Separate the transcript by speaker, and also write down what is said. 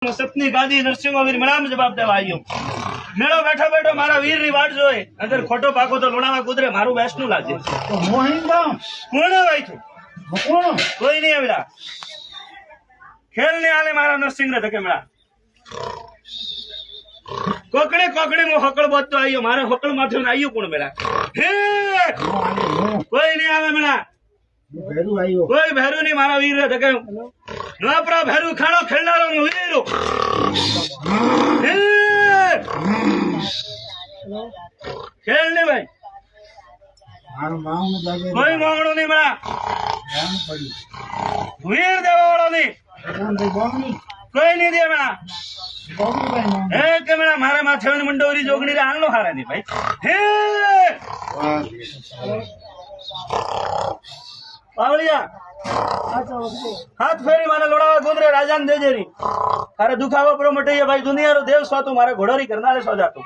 Speaker 1: સતની ગાદી નરસિંહો વીર મેળામાં જવાબ દેવા આવ્યો। મેળો બેઠો બેઠો મારા વીર ની વાટ જોઈ, અગર ખોટો પાકો તો લોણાવા કુદરે મારું બેસનું લાગે। કોણ ભાઈ તું? કોઈ નહીં આવ્યા ખેલ ને આલે મારા નરસિંહ ને ધકે મેળા કોકડે કોકડે હું હકળ બોતતો આવ્યો, મારે હકળ માથે આવ્યું કોણ મેળા? હે કોઈ નહીં આવે મેળા, કોઈ ભેરું નહીં મારા વીર ને ધકે નોપરા ભેરું ખાણો ખેલનારો નું વીરો ખેલ ને ભાઈ કોઈ માંગણું નહીં મેળા, વીર દેવા વાળો નહીં કોઈ નહીં દે મેળા। હે કે મેળા મારા માથે મંડોરી જોગણી રે આણલો હારે નહીં ભાઈ। હે પાવળિયા हाथ फेरी माने लोड़ावा गुंदरे राजान देजेरी अरे दुखावा प्रो मटे भाई दुनिया रो देव स्वातु मारे घोड़ोरी करना रे सो जातो।